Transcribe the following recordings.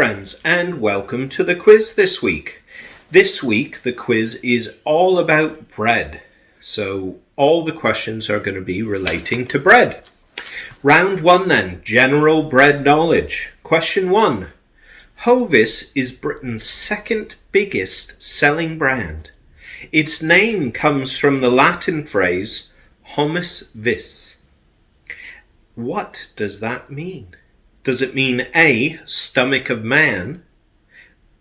friends, and welcome to the quiz this week. This week, the quiz is all about bread. So all the questions are going to be relating to bread. Round 1 then, general bread knowledge. Question 1. Hovis is Britain's second biggest selling brand. Its name comes from the Latin phrase homus vis. What does that mean? Does it mean A, stomach of man,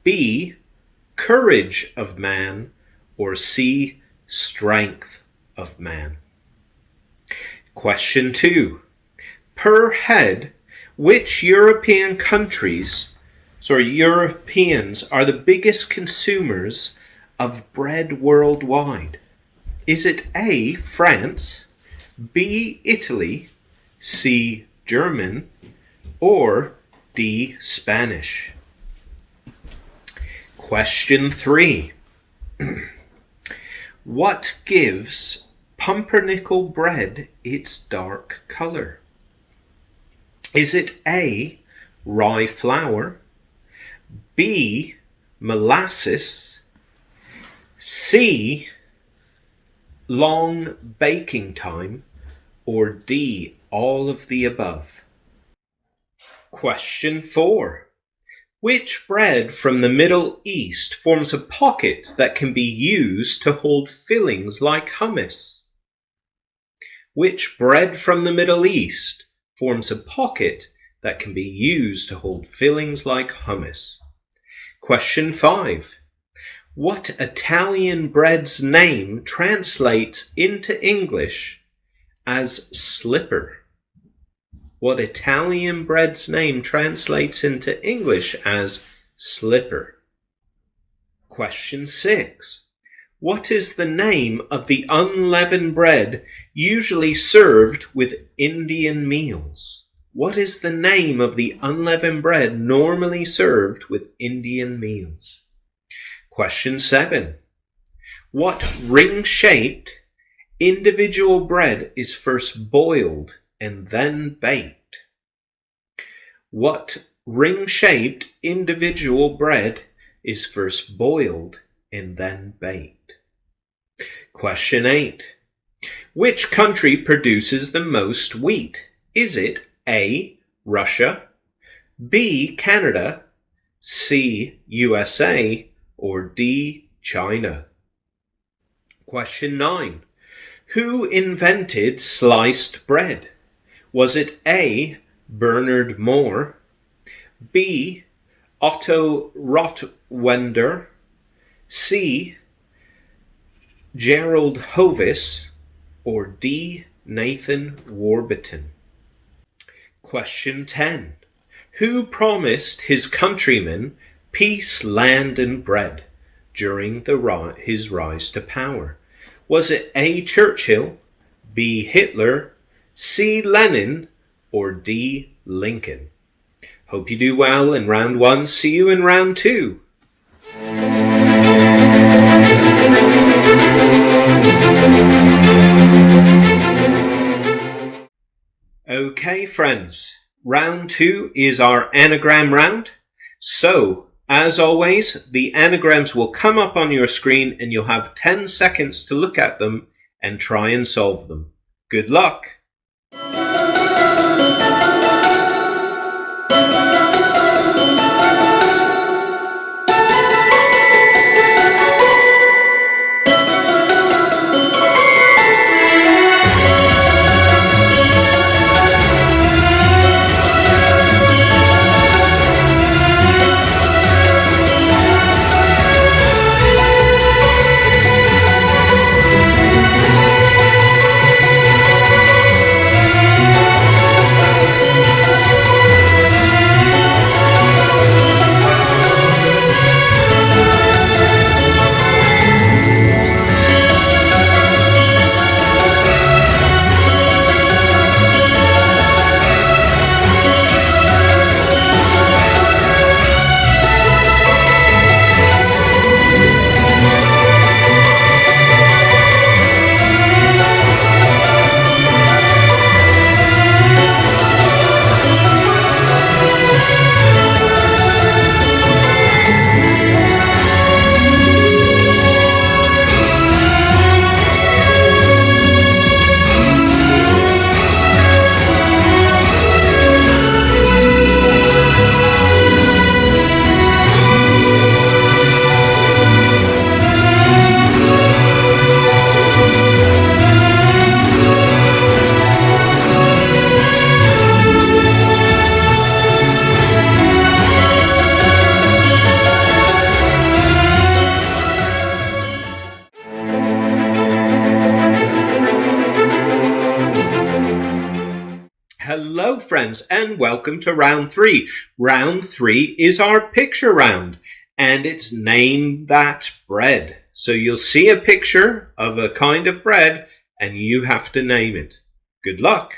B, courage of man, or C, strength of man? Question 2. Per head, which Europeans are the biggest consumers of bread worldwide? Is it A, France, B, Italy, C, German, or D, Spanish? Question 3. What gives pumpernickel bread its dark color? Is it A, rye flour, B, molasses, C, long baking time, or D, all of the above? Question 4. Which bread from the Middle East forms a pocket that can be used to hold fillings like hummus? Which bread from the Middle East forms a pocket that can be used to hold fillings like hummus? Question 5. What Italian bread's name translates into English as slipper? What Italian bread's name translates into English as slipper? Question 6. What is the name of the unleavened bread usually served with Indian meals? What is the name of the unleavened bread normally served with Indian meals? Question 7. What ring-shaped individual bread is first boiled and then baked? What ring-shaped individual bread is first boiled and then baked? Question 8. Which country produces the most wheat? Is it A, Russia, B, Canada, C, USA, or D, China? Question 9. Who invented sliced bread? Was it A, Bernard Moore, B, Otto Rottwender, C, Gerald Hovis, or D, Nathan Warburton? Question 10. Who promised his countrymen peace, land, and bread during his rise to power? Was it A, Churchill, B, Hitler, C, Lenin, or D, Lincoln? Hope you do well in round 1. See you in round 2. Okay, friends. Round 2 is our anagram round. So, as always, the anagrams will come up on your screen and you'll have 10 seconds to look at them and try and solve them. Good luck! friends, and welcome to round 3. Round 3 is our picture round, and it's Name That Bread. So you'll see a picture of a kind of bread, and you have to name it. Good luck.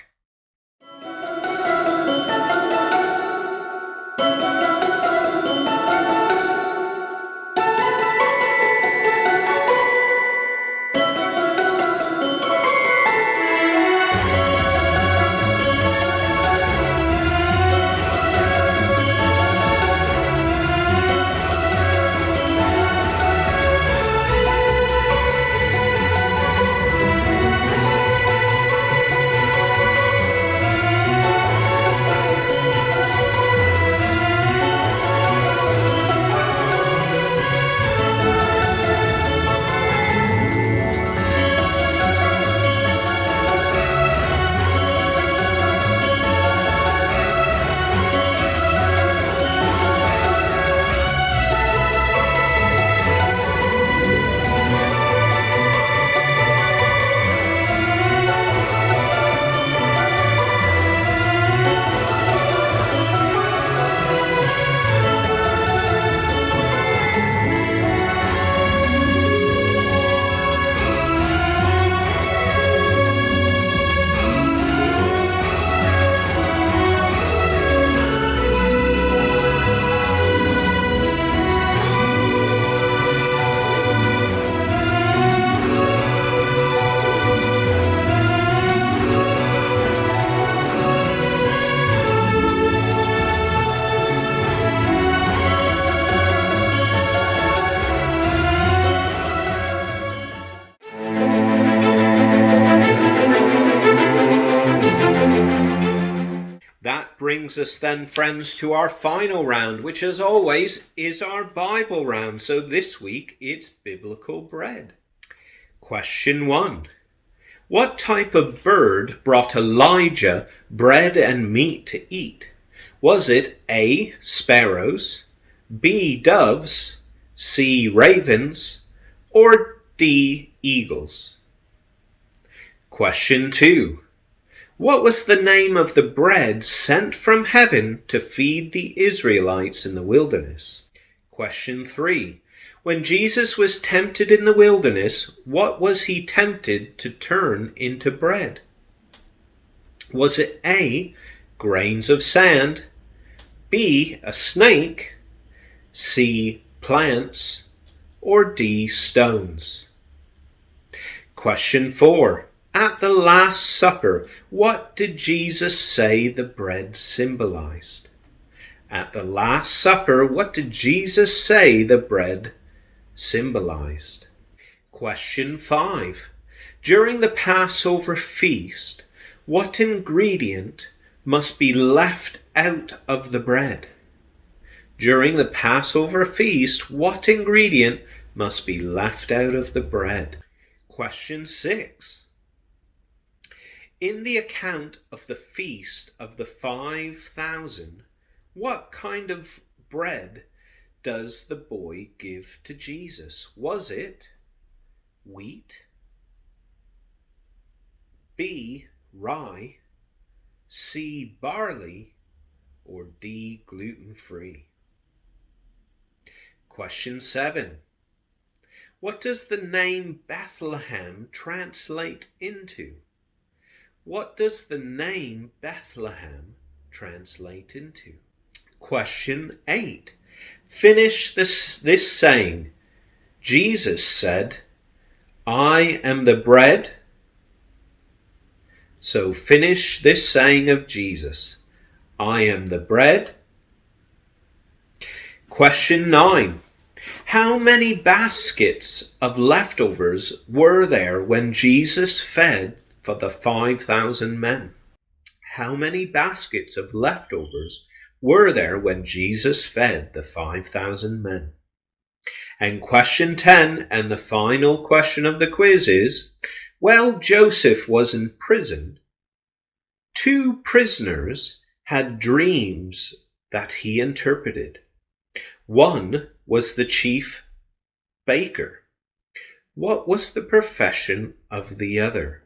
That brings us then, friends, to our final round, which as always is our Bible round. So this week it's biblical bread. Question 1. What type of bird brought Elijah bread and meat to eat? Was it A, sparrows, B, doves, C, ravens, or D, eagles? Question 2. What was the name of the bread sent from heaven to feed the Israelites in the wilderness? Question 3. When Jesus was tempted in the wilderness, what was he tempted to turn into bread? Was it A, grains of sand, B, a snake, C, plants, or D, stones? Question 4. At the Last Supper, what did Jesus say the bread symbolized? At the Last Supper, what did Jesus say the bread symbolized? Question 5. During the Passover feast, what ingredient must be left out of the bread? During the Passover feast, what ingredient must be left out of the bread? Question 6. In the account of the feast of the 5,000, what kind of bread does the boy give to Jesus? Was it wheat, B, rye, C, barley, or D, gluten-free? Question 7. What does the name Bethlehem translate into? What does the name Bethlehem translate into? Question 8. Finish this saying. Jesus said, I am the bread. So finish this saying of Jesus. I am the bread. Question 9. How many baskets of leftovers were there when Jesus fed for the 5,000 men? How many baskets of leftovers were there when Jesus fed the 5,000 men? And question 10, and the final question of the quiz is, while Joseph was in prison, 2 prisoners had dreams that he interpreted. One was the chief baker. What was the profession of the other?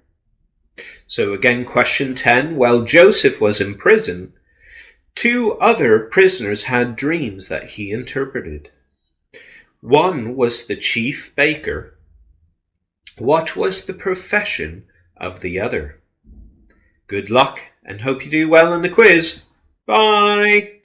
So again, question 10. While Joseph was in prison, 2 other prisoners had dreams that he interpreted. One was the chief baker. What was the profession of the other? Good luck, and hope you do well in the quiz. Bye!